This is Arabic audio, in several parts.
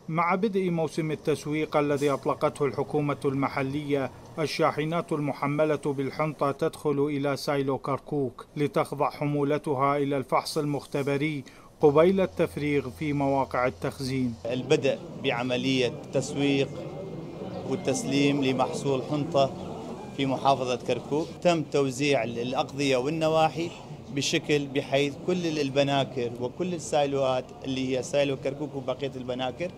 مع بدء موسم التسويق الذي أطلقته الحكومة المحلية، الشاحنات المحملة بالحنطة تدخل إلى سايلو كركوك لتخضع حمولتها إلى الفحص المختبري قبيل التفريغ في مواقع التخزين. البدء بعملية تسويق والتسليم لمحصول حنطة في محافظة كركوك. تم توزيع الأقضية والنواحي بشكل بحيث كل البناكر وكل السايلوات اللي هي سايلو كركوك وبقية البناكر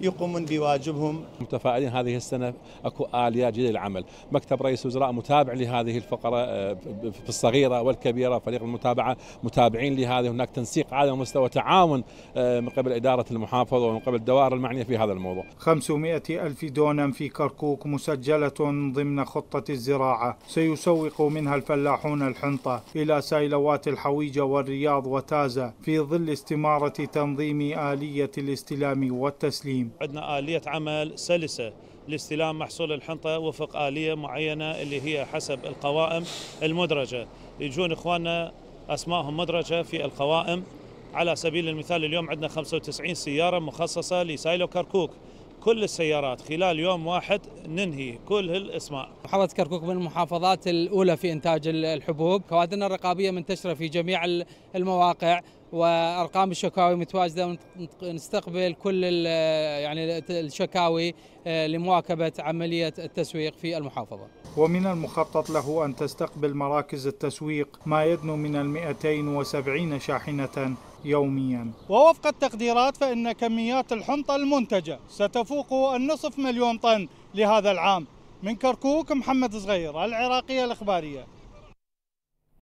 يقومون بواجبهم. متفائلين هذه السنة اكو آليات جديدة للعمل. مكتب رئيس الوزراء متابع لهذه الفقرة في الصغيرة والكبيرة، فريق المتابعة متابعين لهذه. هناك تنسيق عالي ومستوى تعاون من قبل إدارة المحافظة ومن قبل الدوائر المعنية في هذا الموضوع. 500 ألف دونم في كركوك مسجلة ضمن خطة الزراعة، سيسوق منها الفلاحون الحنطة إلى سايلوات الحويجة والرياض وتازة في ظل استمارة تنظيم آلية الاستلام والتسليم. عندنا آلية عمل سلسة لاستلام محصول الحنطة وفق آلية معينة اللي هي حسب القوائم المدرجة. يجون إخواننا أسمائهم مدرجة في القوائم. على سبيل المثال اليوم عندنا 95 سيارة مخصصة لسايلو كركوك. كل السيارات خلال يوم واحد ننهي كل الاسماء. محافظة كركوك من المحافظات الأولى في إنتاج الحبوب. كوادرنا الرقابية منتشرة في جميع المواقع، وأرقام الشكاوي متواجدة، ونستقبل كل يعني الشكاوي لمواكبة عملية التسويق في المحافظة. ومن المخطط له أن تستقبل مراكز التسويق ما يدنو من 270 شاحنة يوميا. ووفق التقديرات فإن كميات الحنطة المنتجة ستفوق 250,000 طن لهذا العام. من كركوك محمد صغير، العراقية الإخبارية.